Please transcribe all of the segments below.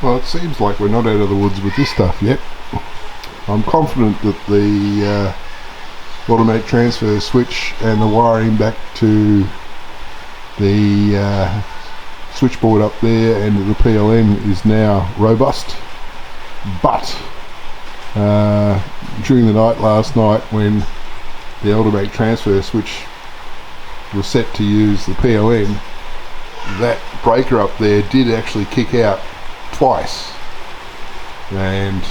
Well, it seems like we're not out of the woods with this stuff yet. I'm confident that the automatic transfer switch and the wiring back to the switchboard up there and the PLN is now robust, but during the night last night, when the automatic transfer switch was set to use the PLN, that breaker up there did actually kick out twice, and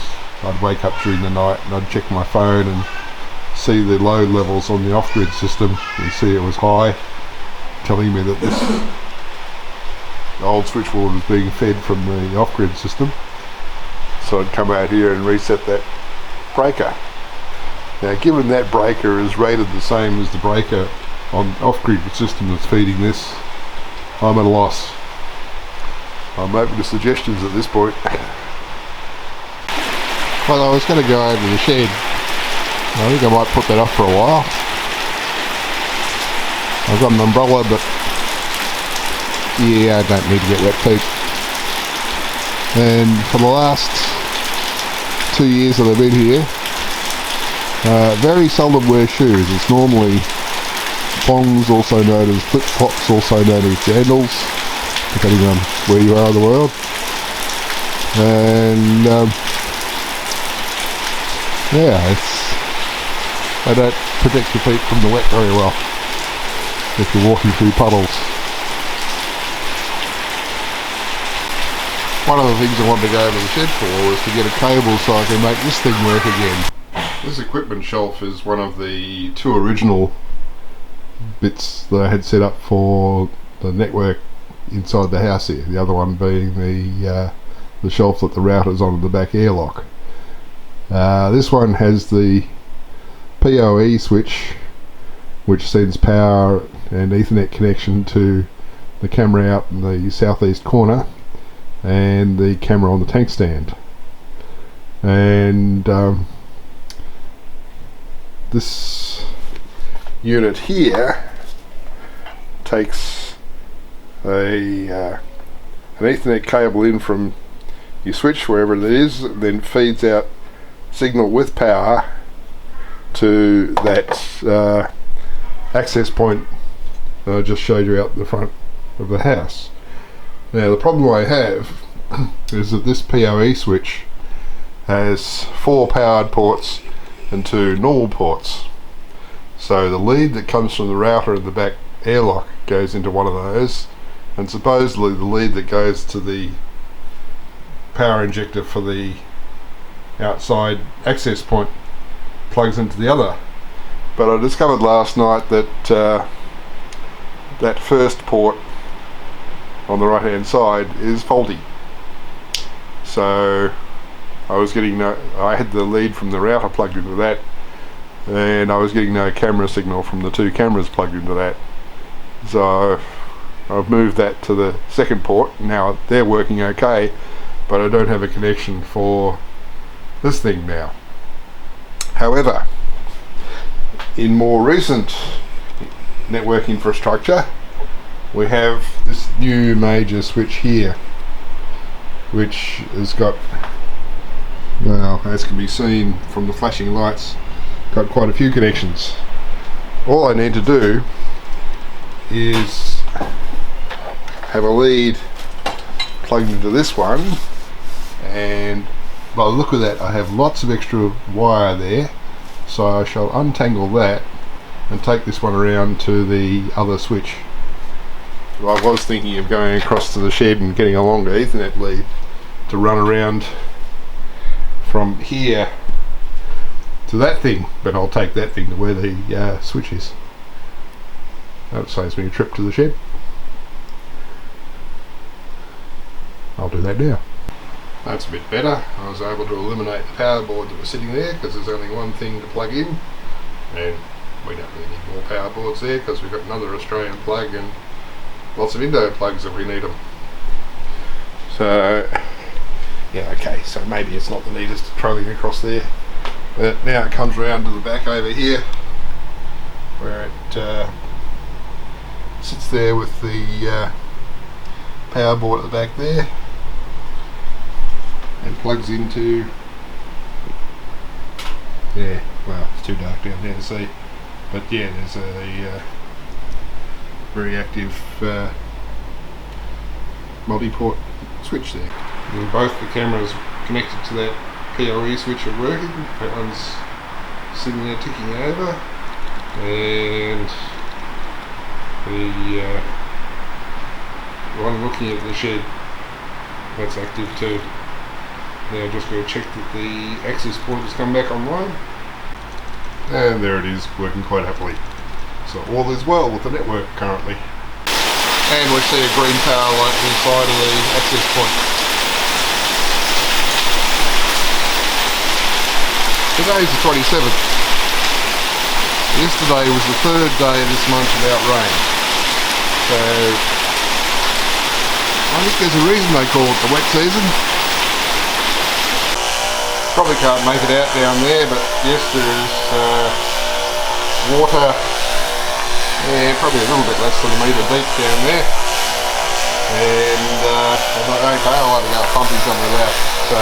I'd wake up during the night and I'd check my phone and see the load levels on the off-grid system and see it was high, telling me that this old switchboard was being fed from the off-grid system. So I'd come out here and reset that breaker. Now, given that breaker is rated the same as the breaker on off-grid system that's feeding this, I'm at a loss. I'm open to suggestions at this point. Well, I was going to go over to the shed. I think I might put that off for a while. I've got an umbrella, but yeah, I don't need to get wet feet. And for the last 2 years that I've been here, very seldom wear shoes. It's normally bongs, also known as flip-flops, also known as sandals, depending on where you are in the world. And yeah, they don't protect your feet from the wet very well if you're walking through puddles. One of the things I wanted to go over the shed for was to get a cable so I can make this thing work again. This equipment shelf is one of the two original bits that I had set up for the network inside the house here, the other one being the shelf that the router's on in the back airlock. This one has the PoE switch, which sends power and Ethernet connection to the camera out in the southeast corner and the camera on the tank stand. And this unit here takes an Ethernet cable in from your switch, wherever it is, and then feeds out signal with power to that access point that I just showed you out the front of the house. Now, the problem I have is that this PoE switch has 4 powered ports and 2 normal ports. So the lead that comes from the router in the back airlock goes into one of those, and supposedly the lead that goes to the power injector for the outside access point plugs into the other. But I discovered last night that that first port on the right hand side is faulty. So I had the lead from the router plugged into that, and I was getting no camera signal from the 2 cameras plugged into that. So I've moved that to the second port. Now they're working okay, but I don't have a connection for this thing now. However, in more recent network infrastructure, we have this new major switch here, which has got, well, as can be seen from the flashing lights, got quite a few connections. All I need to do is have a lead plugged into this one, and by the look of that I have lots of extra wire there, so I shall untangle that and take this one around to the other switch. I was thinking of going across to the shed and getting a longer Ethernet lead to run around from here to that thing, but I'll take that thing to where the switch is. That saves me a trip to the shed. I'll do that now. That's a bit better. I was able to eliminate the power board that was sitting there because there's only one thing to plug in, and we don't really need more power boards there because we've got another Australian plug and lots of Indo plugs if we need them. So yeah, okay, so maybe it's not the neatest trolling across there, but now it comes around to the back over here where it sits there with the power board at the back there. and plugs into, yeah, well, it's too dark down there to see, but yeah, there's a very active multi-port switch there. And both the cameras connected to that PoE switch are working. That one's sitting there ticking over, and the one looking at the shed, that's active too. Now just got to check that the access point has come back online, and there it is, working quite happily. So all is well with the network currently. And we see a green tail light inside of the access point. Today's the 27th. Yesterday was the third day of this month without rain. So I think there's a reason they call it the wet season. Probably can't make it out down there, but yes, there's water, yeah, probably a little bit less than a metre deep down there. And I thought, okay, I'll have to go pumping some of that. So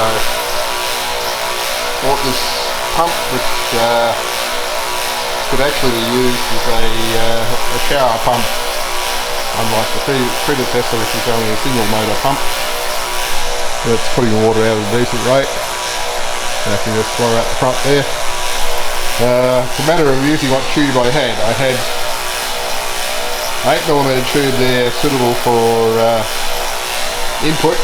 bought this pump which could actually be used as a shower pump, unlike the predecessor, which is only a single motor pump. It's putting the water out at a decent rate. I can just throw out the front there. It's a matter of using what tube I had. I had 8mm tube there suitable for input.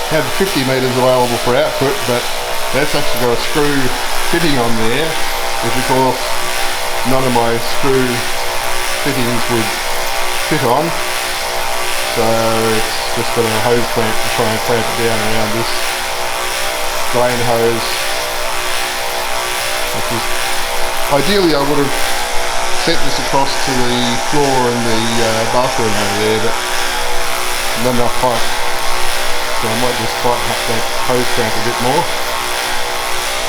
Had 50 metres available for output, but that's actually got a screw fitting on there, which of course none of my screw fittings would fit on. So it's just got a hose clamp to try and clamp it down around this drain hose. Ideally I would have sent this across to the floor in the bathroom over there, but not enough pipe. So I might just tighten up that hose clamp a bit more.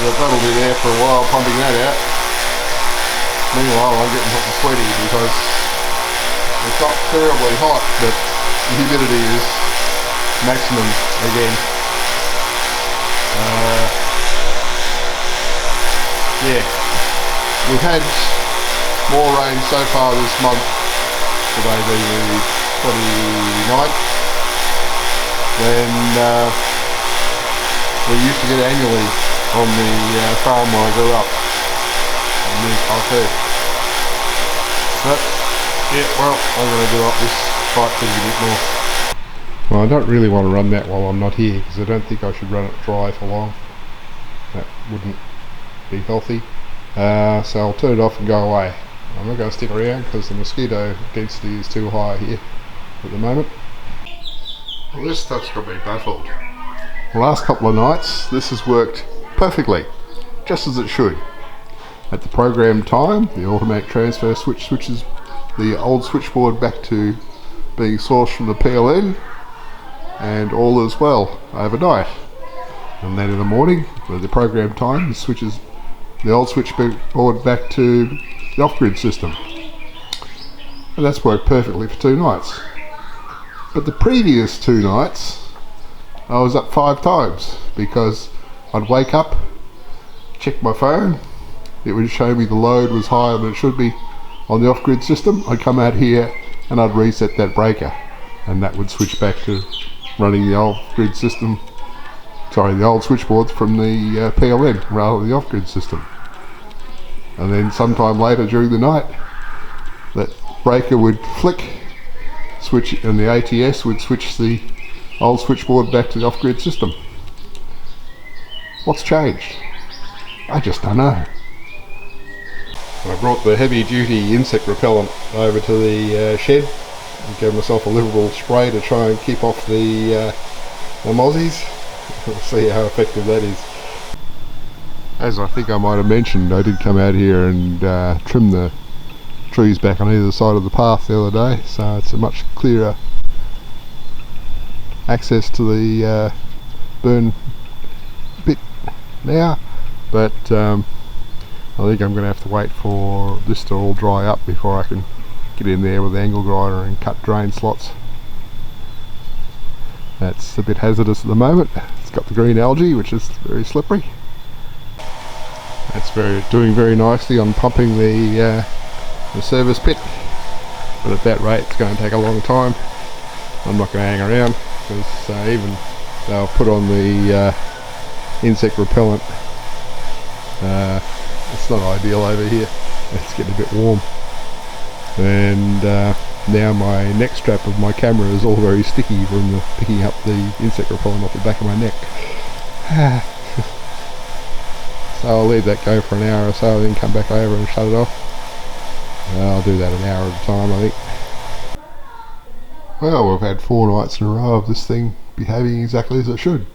But that'll be there for a while, pumping that out. Meanwhile I'm getting hot and sweaty because it's not terribly hot, but the humidity is maximum again. Yeah, we've had more rain so far this month, today being the 29th, than we used to get annually on the farm where I grew up, near Bakung. But yeah, well, I'm going to do up this pipe thing a bit more. Well, I don't really want to run that while I'm not here, because I don't think I should run it dry for long. That wouldn't be healthy. So I'll turn it off and go away. I'm not going to stick around because the mosquito density is too high here at the moment. Well, this stuff's got me baffled. The last couple of nights this has worked perfectly, just as it should. At the program time, the automatic transfer switch switches the old switchboard back to being sourced from the PLN, and all is well overnight. And then in the morning, with the program time, it switches the old switchboard back to the off-grid system. And that's worked perfectly for 2 nights. But the previous 2 nights, I was up 5 times, because I'd wake up, check my phone, it would show me the load was higher than it should be on the off-grid system. I'd come out here and I'd reset that breaker, and that would switch back to running the off-grid system, sorry, the old switchboards from the PLN rather than the off-grid system. And then sometime later during the night, that breaker would flick, switch, and the ATS would switch the old switchboard back to the off-grid system. What's changed? I just don't know. I brought the heavy duty insect repellent over to the shed and gave myself a liberal spray to try and keep off the mozzies. We'll see how effective that is. As I think I might have mentioned, I did come out here and trim the trees back on either side of the path the other day, so it's a much clearer access to the burn bit now, but I think I'm going to have to wait for this to all dry up before I can get in there with the angle grinder and cut drain slots. That's a bit hazardous at the moment. It's got the green algae, which is very slippery. That's doing very nicely on pumping the service pit, but at that rate it's going to take a long time. I'm not going to hang around, because even though I've put on the insect repellent, it's not ideal over here. It's getting a bit warm, and now my neck strap of my camera is all very sticky from picking up the insect repellent off the back of my neck. So I'll leave that go for an hour or so, then come back over and shut it off. I'll do that an hour at a time, I think. Well, we've had 4 nights in a row of this thing behaving exactly as it should.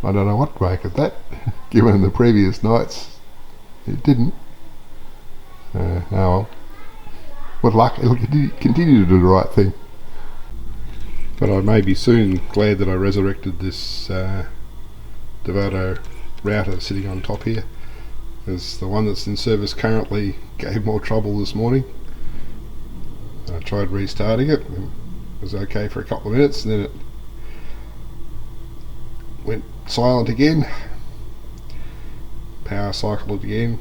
I don't know what to make of that, given the previous nights it didn't. Oh well. With luck, it'll continue to do the right thing. But I may be soon glad that I resurrected this Devoto router sitting on top here, because the one that's in service currently gave more trouble this morning. I tried restarting it. It was okay for a couple of minutes, and then it went silent again. Power cycled again.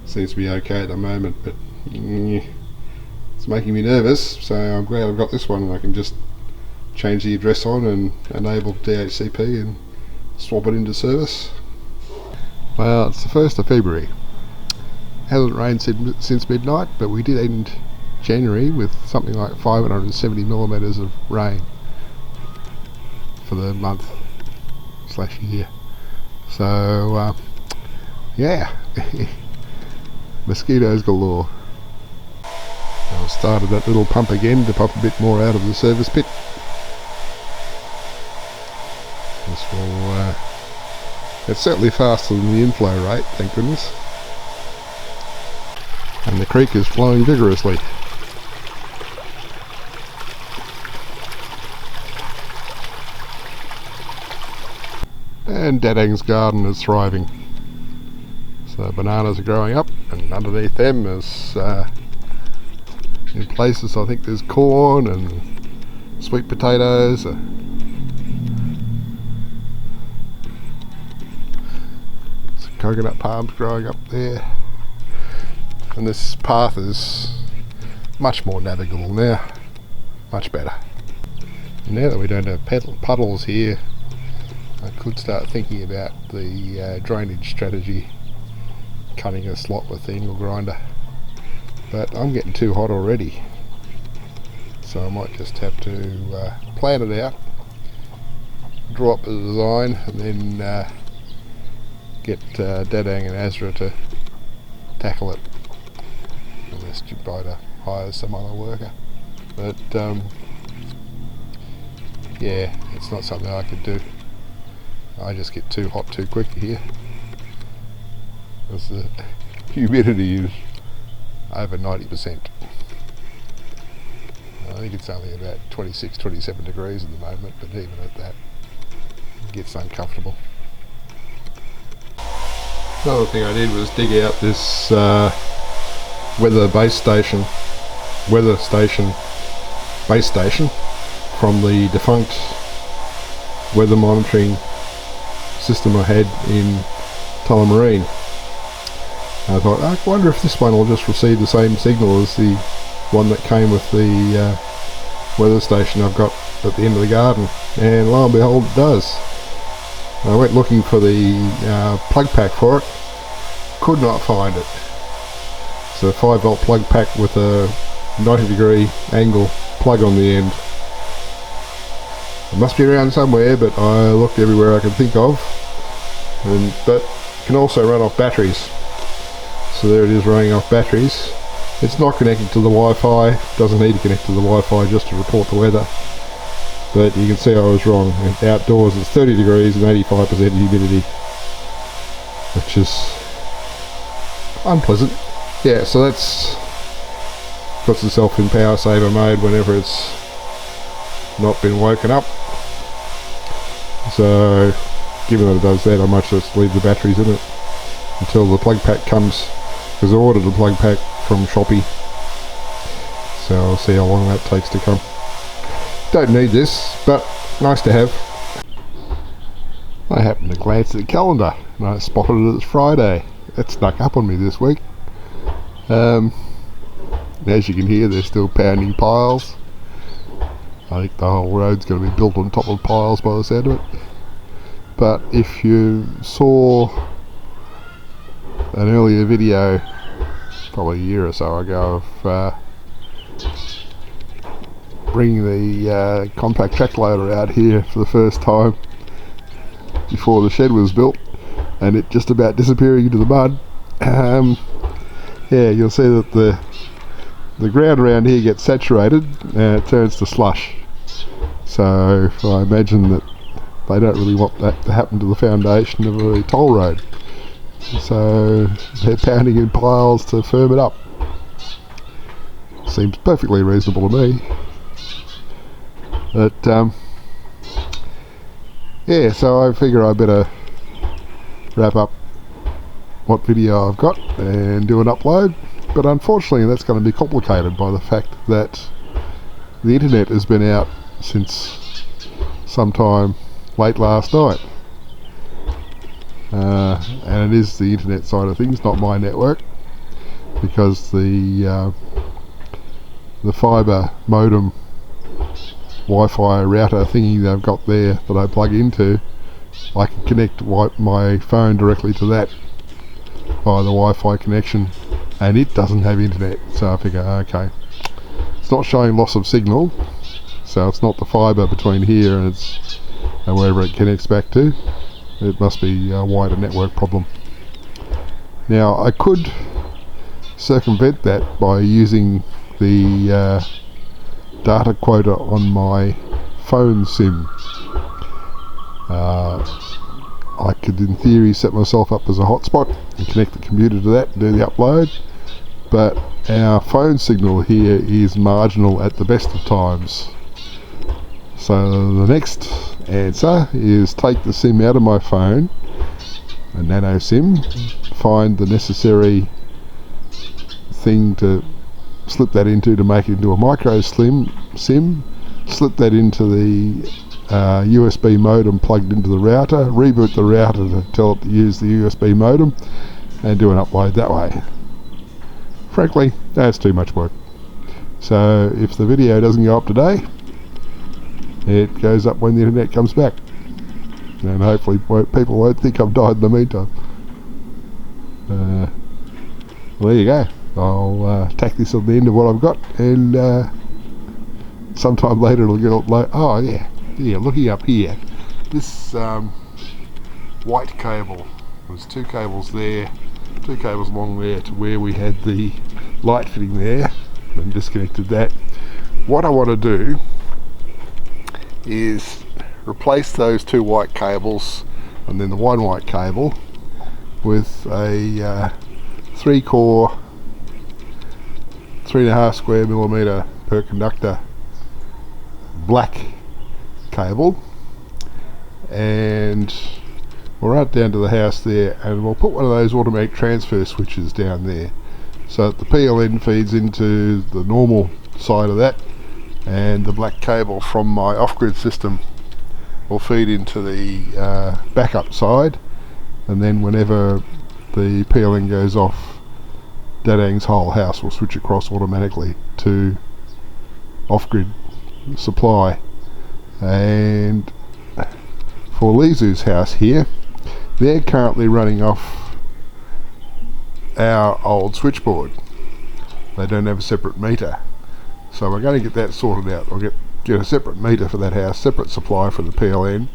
Seems to be okay at the moment, but it's making me nervous, so I'm glad I've got this one, and I can just change the address on and enable DHCP and swap it into service. Well, it's the 1st of February. Hasn't rained since midnight, but we did end January with something like 570 millimetres of rain for the month / year. So yeah, mosquitoes galore. I've started that little pump again to pump a bit more out of the service pit. This will it's certainly faster than the inflow rate, thank goodness. And the creek is flowing vigorously. And Dadang's garden is thriving. So bananas are growing up, and underneath them is in places I think there's corn and sweet potatoes. Some coconut palms growing up there. And this path is much more navigable now, much better. And now that we don't have puddles here, I could start thinking about the drainage strategy, cutting a slot with the angle grinder. But I'm getting too hot already, so I might just have to plan it out, draw up the design, and then get Dadang and Azra to tackle it, unless Jupiter hires some other worker. But yeah, it's not something I could do. I just get too hot too quick here, because the humidity is over 90%. I think it's only about 26-27 degrees at the moment, but even at that it gets uncomfortable. Another thing I did was dig out this weather station base station from the defunct weather monitoring system I had in Tullamarine. I thought, I wonder if this one will just receive the same signal as the one that came with the weather station I've got at the end of the garden, and lo and behold it does. I went looking for the plug pack for it, could not find it. It's a 5-volt plug pack with a 90-degree angle plug on the end. It must be around somewhere, but I looked everywhere I could think of, but it can also run off batteries. So there it is, running off batteries. It's not connected to the Wi-Fi, doesn't need to connect to the Wi-Fi just to report the weather. But you can see I was wrong. Outdoors it's 30 degrees and 85% humidity, which is unpleasant. Yeah, so that's puts itself in power saver mode whenever it's not been woken up. So given that it does that, I might just leave the batteries in it until the plug pack comes, because I ordered a plug pack from Shopee so I'll see how long that takes to come. Don't need this, but nice to have. I happened to glance at the calendar and I spotted it as Friday. It snuck up on me this week. As you can hear, they're still pounding piles. I think the whole road's going to be built on top of piles by the sound of it. But if you saw an earlier video, probably a year or so ago, of bringing the compact track loader out here for the first time before the shed was built, and it just about disappearing into the mud, yeah, you'll see that the ground around here gets saturated and it turns to slush. So I imagine that they don't really want that to happen to the foundation of a toll road, so they're pounding in piles to firm it up. Seems perfectly reasonable to me. But yeah, so I figure I better wrap up what video I've got and do an upload. But unfortunately that's going to be complicated by the fact that the internet has been out since sometime late last night, and it is the internet side of things, not my network, because the fibre modem Wi-Fi router thingy they've got there that I plug into, I can connect my phone directly to that via the Wi-Fi connection, and it doesn't have internet. So I figure, okay, it's not showing loss of signal, so it's not the fibre between here and wherever it connects back to. It must be a wider network problem. Now I could circumvent that by using the data quota on my phone SIM. I could in theory set myself up as a hotspot and connect the computer to that and do the upload, but our phone signal here is marginal at the best of times. So the next answer is take the SIM out of my phone, a nano SIM, find the necessary thing to slip that into to make it into a micro SIM, slip that into the USB modem plugged into the router, reboot the router to tell it to use the USB modem, and do an upload that way. Frankly, that's too much work. So if the video doesn't go up today, it goes up when the internet comes back, and hopefully people won't think I've died in the meantime. Well, there you go. I'll tack this on the end of what I've got, and sometime later it'll get uploaded. Oh yeah, looking up here, this white cable, there's two cables there, two cables along there to where we had the light fitting there, and disconnected that. What I want to do is replace those two white cables and then the one white cable with a 3-core 3.5 square millimeter per conductor black cable, and we'll run it down to the house there, and we'll put one of those automatic transfer switches down there so that the PLN feeds into the normal side of that, and the black cable from my off-grid system will feed into the backup side, and then whenever the PLN goes off, Dadang's whole house will switch across automatically to off-grid supply. And for Lizu's house here, they're currently running off our old switchboard. They don't have a separate meter, so we're going to get that sorted out. We'll get a separate meter for that house, separate supply for the PLN,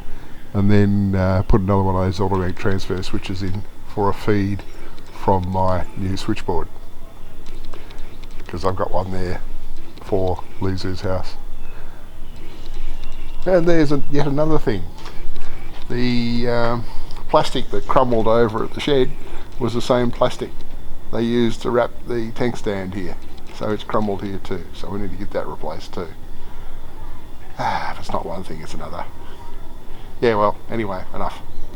and then put another one of those automatic transfer switches in for a feed from my new switchboard, because I've got one there for Lizu's house. And there's yet another thing. The plastic that crumbled over at the shed was the same plastic they used to wrap the tank stand here, so it's crumbled here too, so we need to get that replaced too. If it's not one thing, it's another. Yeah, well, anyway, enough.